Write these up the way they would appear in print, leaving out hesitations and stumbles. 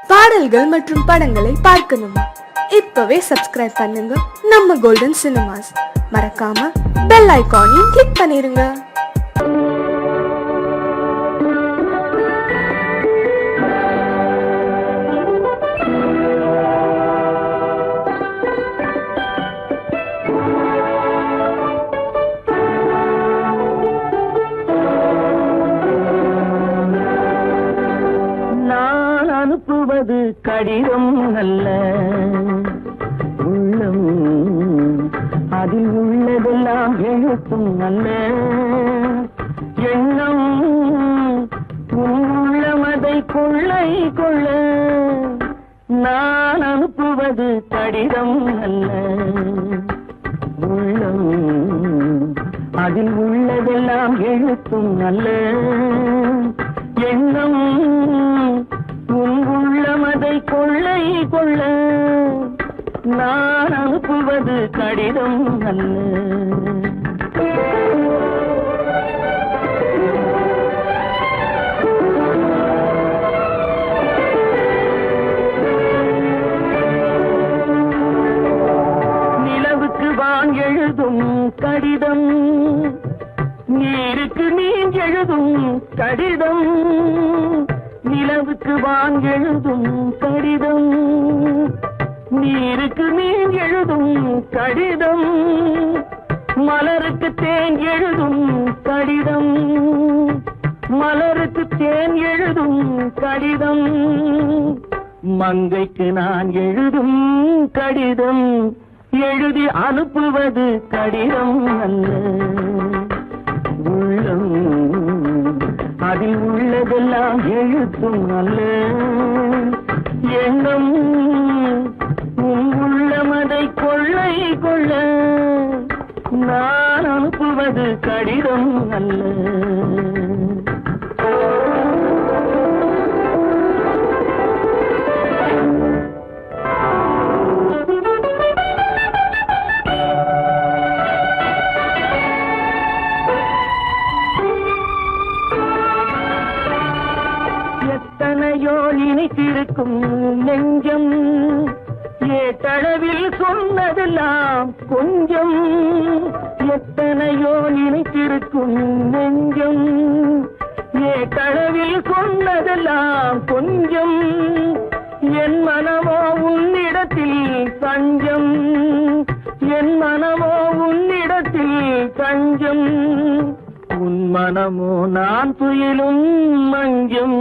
பாடல்கள் மற்றும் படங்களை பார்க்கணுமா? இப்பவே சப்ஸ்கிரைப் பண்ணுங்க நம்ம கோல்டன் சினிமாஸ். மறக்காம பெல் ஐகானையும் கிளிக் பண்ணிருங்க. அனுப்புவது கடிதம் அல்ல, உள்ளம் அதில் உள்ளதெல்லாம் எழுத்தும் அல்ல. எண்ணம் உள்ளமதை கொள்ளை கொள்ள. நான் அனுப்புவது கடிதம் அல்ல, உள்ளம் அதில் உள்ளதெல்லாம் எழுத்தும் அல்ல. எண்ணம் உள்ளமதை கொள்ளை கொள்ள. நான் அனுப்புவது கடிதம் அல்ல. நிலவுக்கு வான் எழுதும் கடிதம், நீருக்கு நீர் எழுதும் கடிதம். நிலவுக்கு வான் எழுதும் கடிதம், நீருக்கு நீர் எழுதும் கடிதம். மலருக்கு தேன் எழுதும் கடிதம், மலருக்கு தேன் எழுதும் கடிதம். மங்கைக்கு நான் எழுதும் கடிதம், எழுதி அனுப்புவது கடிதம் அல்ல. உள்ளம் அதில் உள்ளதெல்லாம் எழுத்தும் அல்ல. எண்ணம் உள்ளமதை கொள்ளை கொள்ள. நான் அனுப்புவது கடிதம் அல்ல. எத்தனையோ நினைத்திருக்கும் நெஞ்சம், ஏட்டளவில் சொன்னதெல்லாம் கொஞ்சம். எத்தனையோ நினைத்திருக்கும் நெஞ்சம், ஏட்டளவில் சொன்னதெல்லாம் கொஞ்சம். என் மனமோ உன்னிடத்தில் தஞ்சம், என் மனமோ உன்னிடத்தில் தஞ்சம். உன் மனமோ நான் துயிலும் மஞ்சம்.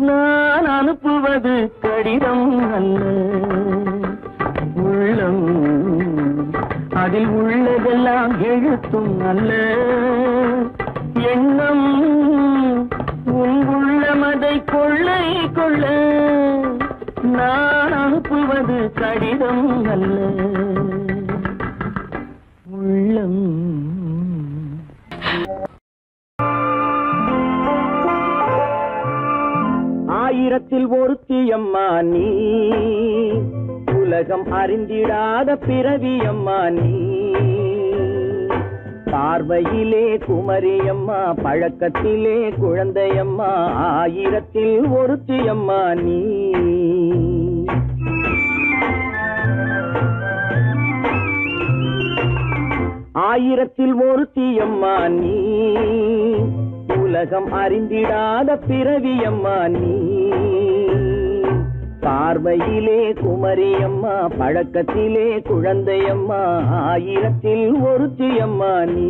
நான் அனுப்புவது கடிதம் அல்ல, உள்ளம் அதில் உள்ளதெல்லாம் எழுத்தும் அல்ல. எண்ணம் உன் உள்ளமதை கொள்ளை கொள்ள. நான் அனுப்புவது கடிதம் அல்ல, உள்ளம். ஆயிரத்தில் ஒருத்தியம்மா நீ, உலகம் அறிந்திடாத பிறவியம்மா நீ. பார்வையிலே குமரியம்மா, பழக்கத்திலே குழந்தையம்மா. ஆயிரத்தில் ஒருத்தியம்மா நீ. ஆயிரத்தில் ஒருத்தியம்மா நீ, உலகம் அறிந்திடாத பிறவியம்மா நீ. பார்வையிலே குமரியம்மா, பழக்கத்திலே குழந்தையம்மா. ஆயிரத்தில் ஒருத்தியம்மா நீ.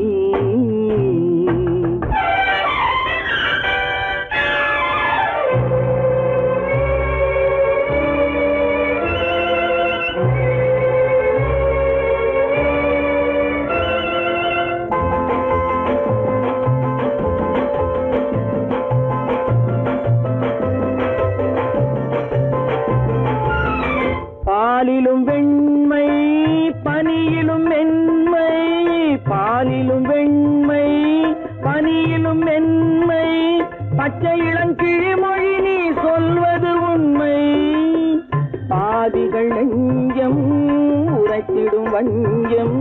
பாலிலும் வெண்மை, பனியிலும் மென்மை. பாலிலும் வெண்மை, பனியிலும் மென்மை. பச்சை இளங்கிழிமொழி நீ சொல்வது உண்மை. பாதிகள் நெஞ்சம் உரைத்திடும் வஞ்சம்.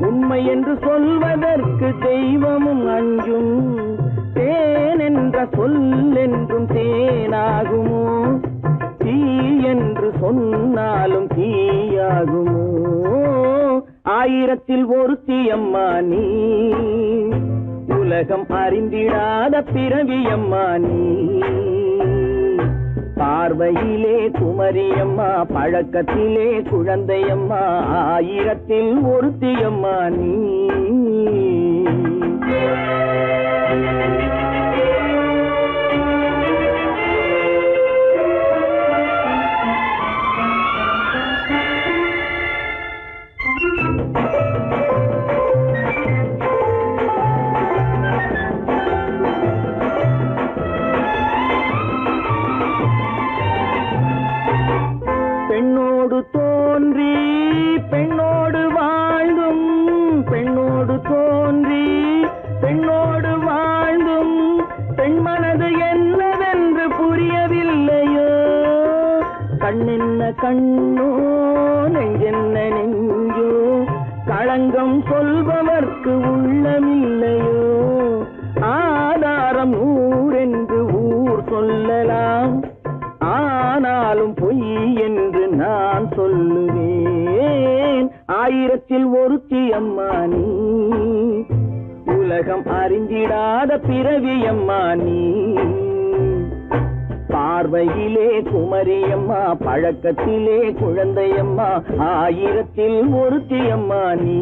உண்மை என்று சொல்வதற்கு தெய்வமும் அஞ்சும். தேன் என்ற சொல் என்றும் தேனாகுமோ? தீ சொன்னாலும் தீயாகுமோ? ஆயிரத்தில் ஒருத்தி அம்மா நீ, உலகம் அறிந்திடாத பிறவியம்மா நீ. பார்வையிலே குமரியம்மா, பழக்கத்திலே குழந்தையம்மா, ஆயிரத்தில் ஒருத்தியம்மா நீ. பெண்ணோடு தோன்றி பெண்ணோடு வாழ்ந்தும், பெண்ணோடு தோன்றி பெண்ணோடு வாழ்ந்தும், பெண் மனது என்னவென்று புரியவில்லையோ? கண்ணென்ன கண்ணோ, நெஞ்சென்ன நெஞ்சோ, களங்கம் சொல்பவர்க்கு உள்ளமில்லையோ? ஆதாரம் ஊரென்று ஊர் சொல்லலாம், ஆனாலும் பொய் என்று நான் சொல்லுவேன். ஆயிரத்தில் ஒருத்தி அம்மா நீ, உலகம் அறிந்திடாத பிறவியம்மா நீ. பார்வையிலே குமரியம்மா, பழக்கத்திலே குழந்தையம்மா, ஆயிரத்தில் ஒருத்தி அம்மா நீ.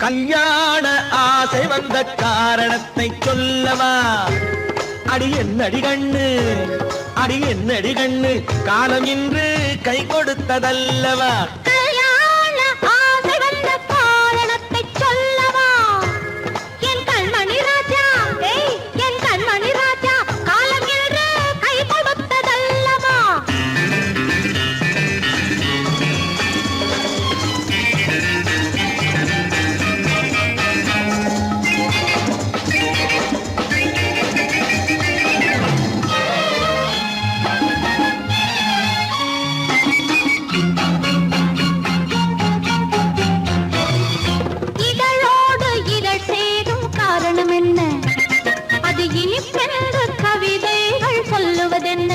கல்யாண ஆசை வந்த காரணத்தை சொல்லவா? அடி என்னடி கண்ணு, அடி என்னடி கண்ணு, காலம் இன்று கை கொடுத்ததல்லவா? கல்யாண ஆசை வந்த காரணத்தை சொல்லவா? என் கண்மணி ராஜா, என் கண்மணி ராஜா, காலம் இன்று கை கொடுத்ததல்லவா? இதழோடு இதழ் சேரும் காரணம் என்ன? அது இனிப்பென்று கவிதைகள் சொல்லுவதென்ன?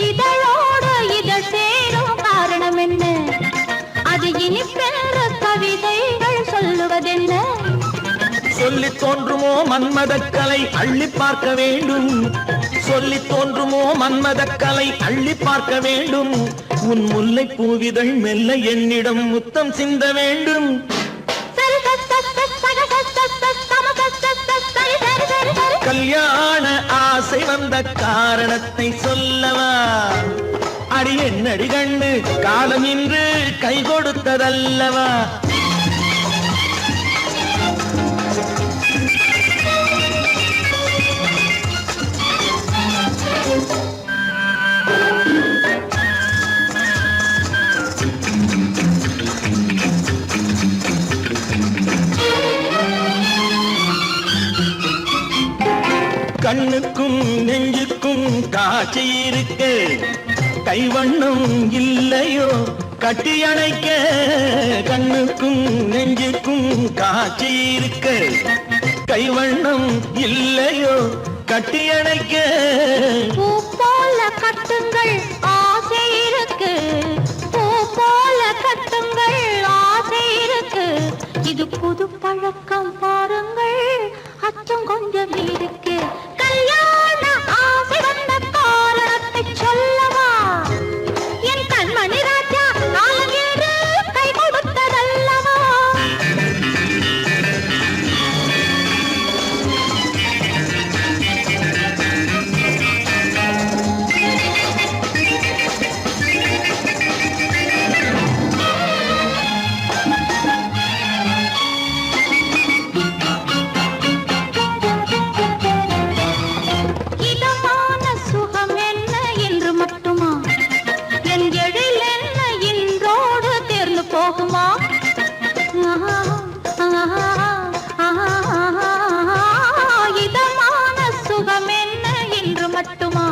இதழோடு இதழ் சேரும் காரணம் என்ன? அது இனிப்பென்று கவிதைகள் சொல்லுவதென்ன? சொல்லி தோன்றுமோ மன்மதக்கலை அள்ளி பார்க்க வேண்டும், சொல்லி தோன்றுமோ மன்மதக்கலை அள்ளி பார்க்க வேண்டும். உன் முல்லை பூவிதழ் மெல்ல என்னிடம் முத்தம் சிந்த வேண்டும். கல்யாண ஆசை வந்த காரணத்தை சொல்லவா? அடி என்னடி கண்ணு, காலம் இன்று கை கொடுத்ததல்லவா? கண்ணுக்கும் நெஞ்சுக்கும் காட்சி இருக்கு, கைவண்ணம் இல்லையோ கட்டி அணைக்க? கண்ணுக்கும் நெஞ்சுக்கும் காட்சி இருக்கு, கைவண்ணம் இல்லையோ கட்டி அணைக்க? பூ போல கட்டுங்கள் ஆசை இருக்கு, பூ போல கட்டுங்கள் ஆசை இருக்கு. இது புது பழக்கம் பாருங்கள், அச்சம் கொஞ்சம் இருக்கு. கல்யாண ஆசை வந்த காரணத்தை சொல்லவா? என் கண்மணி ராஜா, காலம் இன்று கை கொடுத்ததல்லவா? இதமான சுகம் என்ன என்று மட்டுமா? என் எழில் என்ன இன்றோடு தேர்ந்து போகுமா? இதமான சுகம் என்ன என்று மட்டுமா?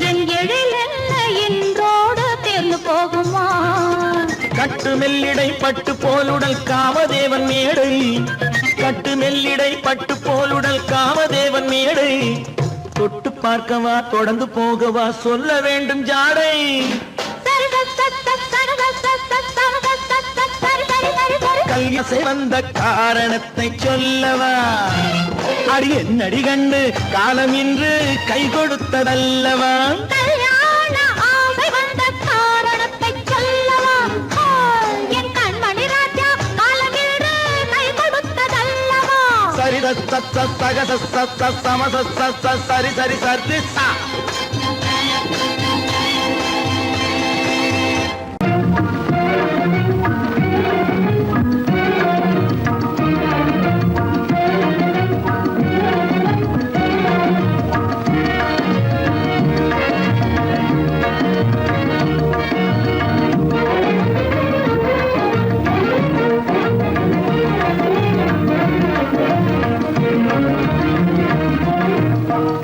என் எழில் என்ன இன்றோடு தேர்ந்து போகுமா? கட்டு மெல்லிடை பட்டு போலுடல் காமதேவன் மேடை, கட்டு மெல்லிடை பட்டு போலுடல் காமதேவன் மேடை. தொட்டு பார்க்கவா தொடர்ந்து போகவா சொல்ல வேண்டும் ஜாடை? கல்யாசை வந்த காரணத்தை சொல்லவா? அடி என்னடி கண்டு, காலம் இன்று கை கொடுத்ததல்லவா? கல்யாண ஆசை வந்த காரணத்தை சொல்லவா? என் கண்மணி ராஜா, காலம் இன்று கை கொடுத்ததல்லவா? சரி சக சம சரி சரி சரி சா.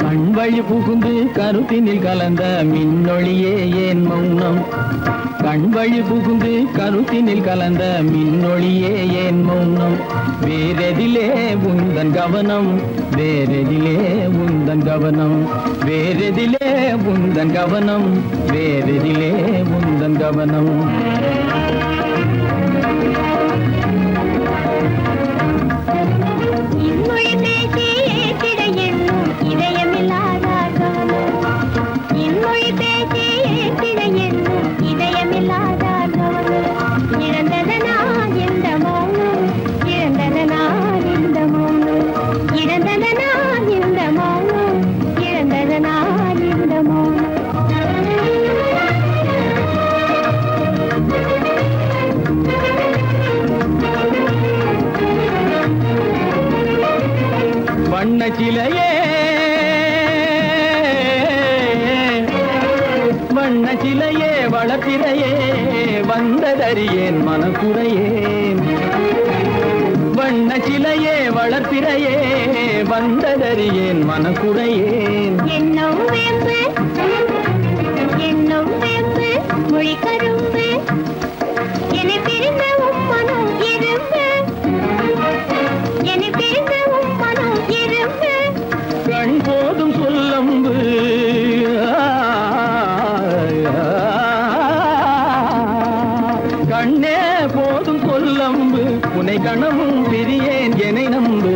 கண்வழி புகுந்து கருத்தினில் கலந்த மின்னொளியே ஏன் மௌனம்? கண்வழி புகுந்து கருத்தினில் கலந்த மின்னொளியே ஏன் மௌனம்? வேறெதிலே உந்தன் கவனம், வேறெதிலே உந்தன் கவனம், வேறெதிலே உந்தன் கவனம், வேறெதிலே உந்தன் கவனம். இன்னொழி பேசி ஏற்றிட எண்ணும் இதயமில்லாத காலம், இன்னொழி பேசி ஏற்றிட எண்ணும் இதயமில்லாத வண்ண சிலையே வளர்ப்பிறையே வந்ததறியேன் மனக்குறையேன். வண்ண சிலையே வளர்ப்பிறையே வந்ததறியேன் மனக்குறையேன். என்னும் வேம்பு மொழி கரும்பு என்னை பிரிந்த உம்மனம் இரும்பு என்னை பிரிந்த உம்மனம் இரும்பு. கண் போதும் சொல்லம்பு கண்ணே போதும் சொல்லம்பு உனை கணமும் பிரியேன் என்னை நம்பு.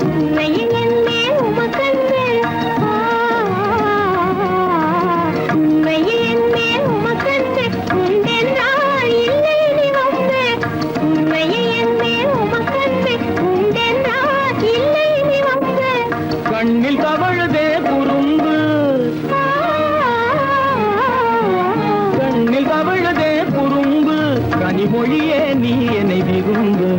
உண்மையில் என்னே உமக்கன்று உண்மையில் என்னே உமக்கன்று உண்டென்றால் இல்லை நீ வந்து. உண்மையில் என்னே உமக்கன்று உண்டென்றால் இல்லை நீ வந்து. கண்ணில் தவழுதே குறும்பு கண்ணில் தவழுதே குறும்பு கனிமொழியே நீ என்னை விரும்பு.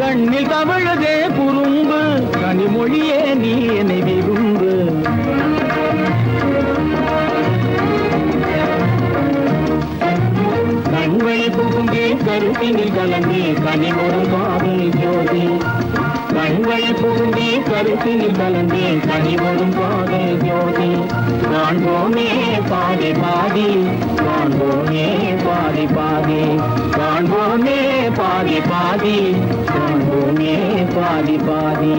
கண்ணில் தவழுதே குறும்பு கனிமொழியே நீ என்னை விரும்பு. கண்வழி புகுந்தே கருத்தினில் கலந்தே கனிமொரு காதல் ஜோதி. கண்வழி புகுந்தே கருத்தினில் கலந்தே கனிமொரு காதல் ஜோதி. காண்போமே பாதி பாதி காண்போமே பாதி பாதி காண்போமே பாதி பாதி காண்போமே பாதி பாதி.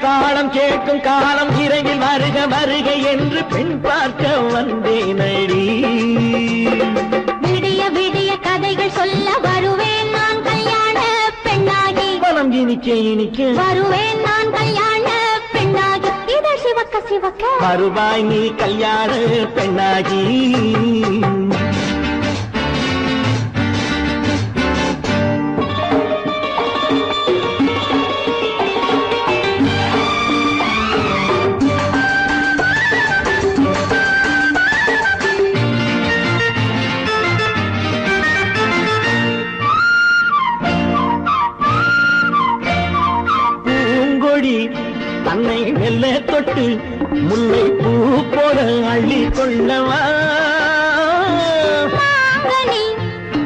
தாளம் கேட்கும் காலம் இறையில் வருக வருக என்று பெண் பார்க்க வந்தேனடி. விடிய விடிய கதைகள் சொல்ல வருவேன் நான் கல்யாண பெண்ணாகி. மனம் இனிக்க இனிக்க வருவேன் நான் கல்யாண பெண்ணாகி. இத சிவக்க சிவக்க வருவாய் நீ கல்யாண பெண்ணாகி. தன்னை மெல்ல தொட்டு முல்லை பூ போல அள்ளி கொள்ளவா.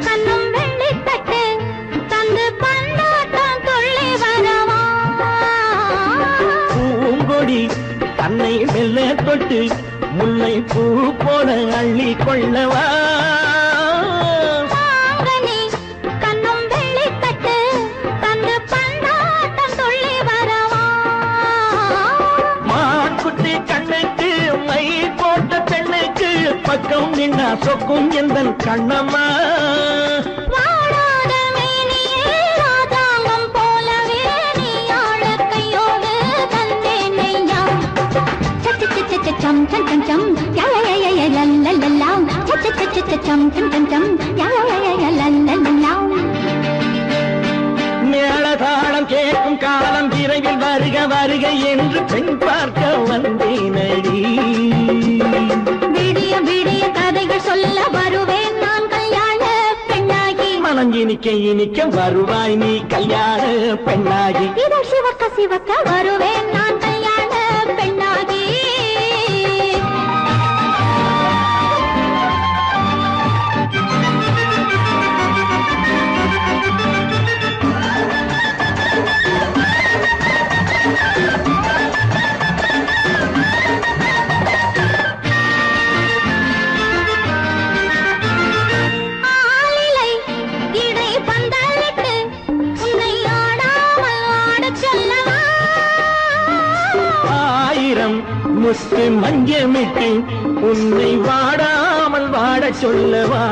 கண்ணும் வெள்ளி தட்டு தந்து பந்தாட்டம் தொள்ளி வரவா. பூங்கொடி தன்னை மெல்ல தொட்டு முல்லை பூ போல அள்ளி கொள்ளவா. பக்கம் நின்னா சொக்கும் எந்தன் கண்ணம்மா. வாழாத மேனியே ராதாங்கம் போலவே நீ ஆள கையோடு தந்தேன் நெய்யா. சச்ச சச்ச சச்சம் சம் சம் சம் யய லல்லல்லாம். சச்ச சச்ச சச்சம் சம் சம் சம் யய லல்லல்லாம். மேளதாளம் கேட்கும் காலம் விரைவில் வருக வருக என்று பெண் பார்க்க வந்தேனடி. விடிய விடிய கதைகள் சொல்ல வருவேன் நான் கல்யாண பெண்ணாகி. மனம் இனிக்க இனிக்க வருவாய் நீ கல்யாண பெண்ணாகி. இத சிவக்க சிவக்க வருவேன் நான் கல்யாண பெண்ணாகி. முத்து மஞ்சமிட்டு உன்னை வாடாமல் வாடச் சொல்லவா.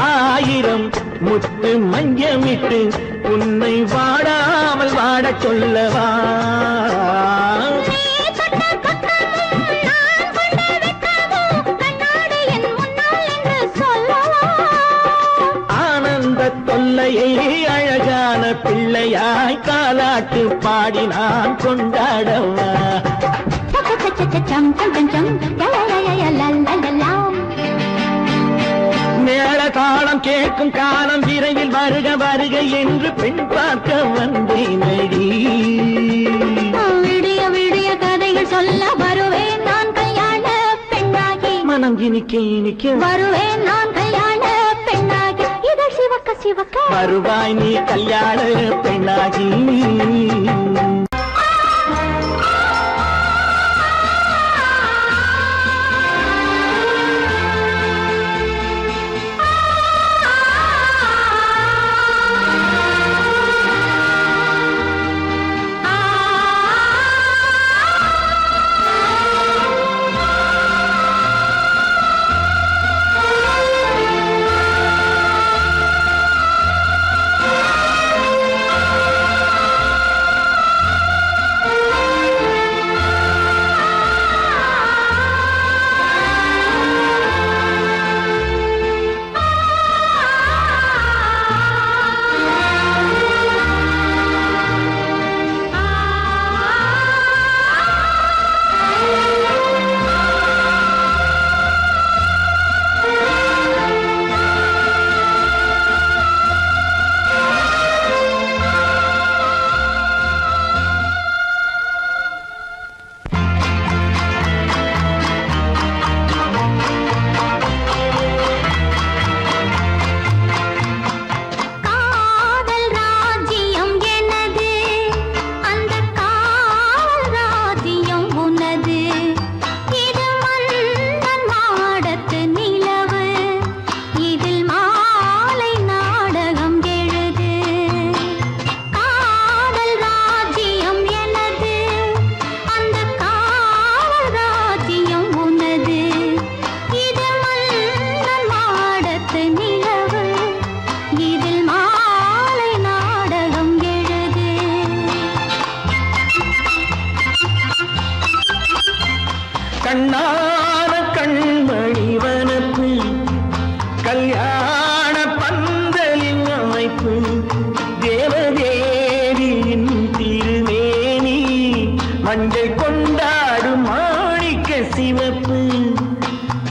ஆயிரம் முத்து மஞ்சமிட்டு உன்னை வாடாமல் வாடச் சொல்லவா? ஆனந்த தொல்லையை அழகான பிள்ளையாய் காலாட்டு பாடி நான் கொண்டாடவா? மேள தாளம் கேட்கும் காலம் விரைவில் வருக வருக என்று பெண் பார்க்க வந்தேனடி. விடிய விடிய கதைகள் சொல்ல வருவேன் நான் கல்யாண பெண்ணாகி. மனம் இனிக்க இனிக்க வருவேன் நான் கல்யாண பெண்ணாகி. இதழ் சிவக்க சிவக்க வருவாய் நீ கல்யாண பெண்ணாகி. கண்ணான கண்மணி வனப்பு கல்யாண பந்தலின் அமைப்பு தேவதேவியின் திருமேனி மஞ்சள் கொண்டாடும் மாணிக்க சிவப்பு.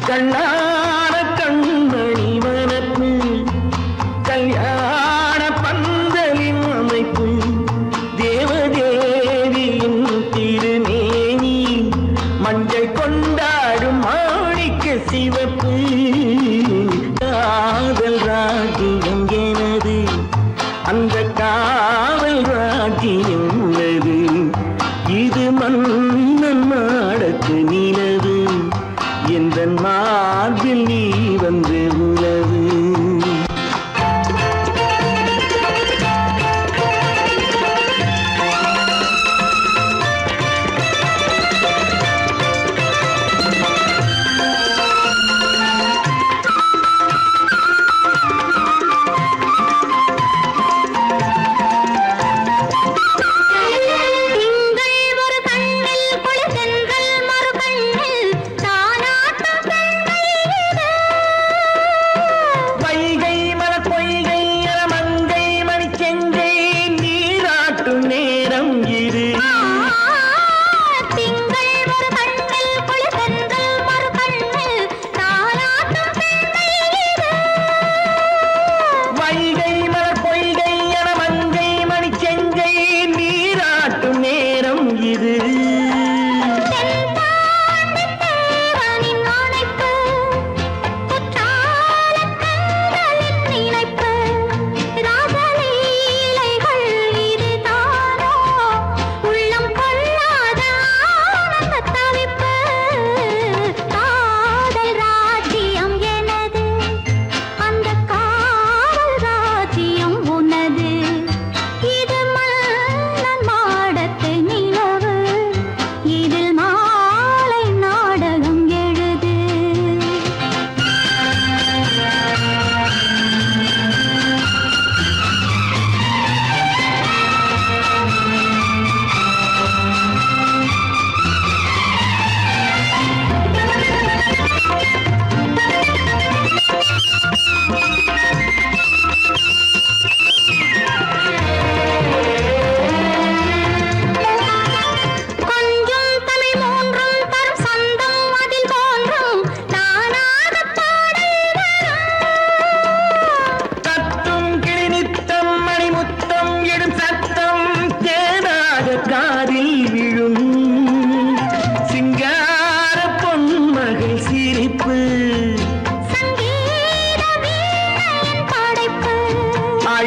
கண்ணான கண்மணி வனப்பு கல்யாண பந்தலின் அமைப்பு தேவதேவியின் திருமேனி மஞ்சள் கொண்டாடும் மாணிக்க சிவப்பு. காதல் ராஜ்யம் எனது அந்த காவல் ராஜ்யம் உள்ளது. இது மன்னன் மாடத்து நிலவு எந்த மார்பில் நீ வந்து உலவு.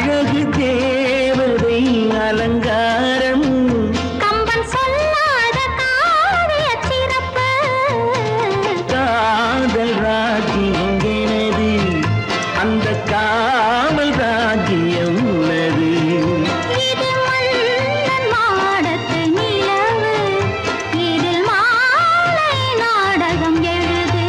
அழகு தேவதை அலங்காரம் கம்பன் சொல்லாத காவிய சிறப்பு காதல் ராஜ்யம் எனது அந்த காமல் ராஜ்யம் உள்ளது இது மன்னன் மாடத்து நிலவு இதில் மாலை நாடகம் எழுது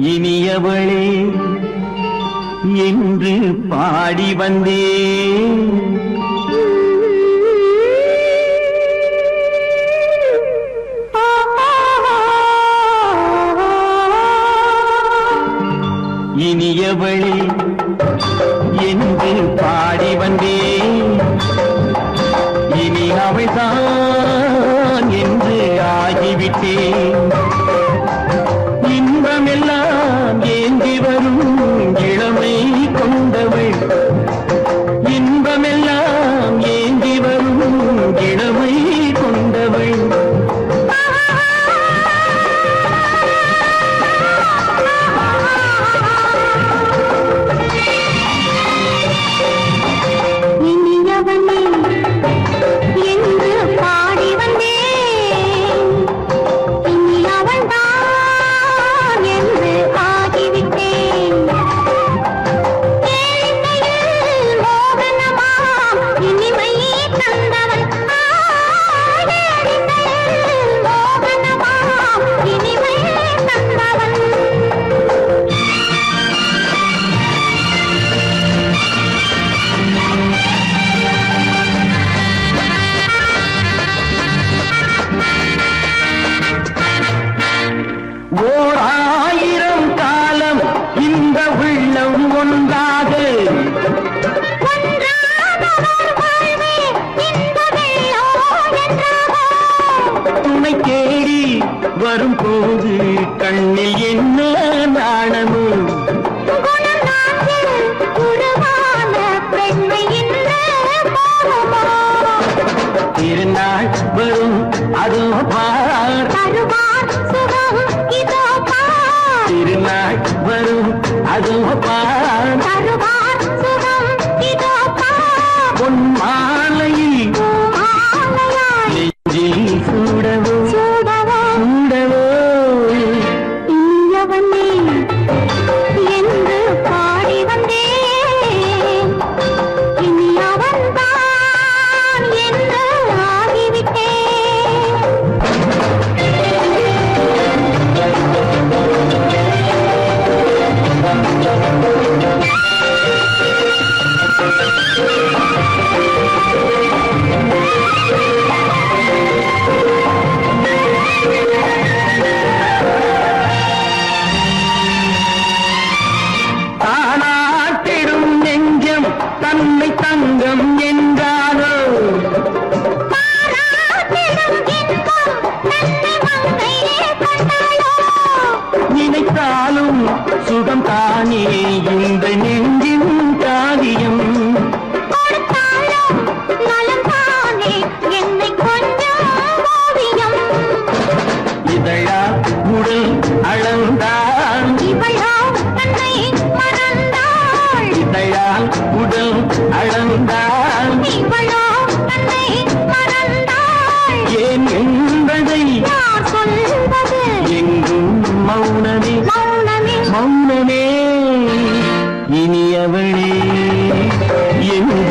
இனியவளே என்று பாடி வந்தேன் இனியவளே என்று பாடி வந்தேன் இனி அவள்தான் என்று ஆகிவிட்டேன் இன்பமெல்லாம் ஏந்தி வரும் இளமை கொண்டவள் இன்பமெல்லாம் ஏந்தி வரும் இளமை கொண்டவள் இனியவனே என்று பாடி வந்தேன் இனி அவள்தான் என்று ஆகிவிட்டேன் ஏழையில் மோகனமா இனிமை தந்தவன் ஏழையில் மோகனமா இனிமை தந்தவன் ஓர் ஆயிரம் காலம் இந்த உள்ளம் ஒன்றாக துணை தேடி வரும்போது கண்ணில் என்ன நாணமும் திருநாள் வரும் அதோ பார் திருநாள் வரும் அதோ பார் பொன் மாலையில் நெஞ்சில் சூடவோ சூடவோ என்று பாடி வந்தேன் இனி அவன்தான் என்று ஆகிவிட்டேன் தானாட்டிடும் நெஞ்சம் தன்னை தங்கம் என்றாரோ நினைத்தாலும் சுகம் தானே இந்த நெஞ்சின் காரியம் இதழா உடல் அளந்தால் இதழால் உடல் அளந்தால் ஏன் என்பதை எங்கும் மௌனமே மௌனமே இனியவளே என்று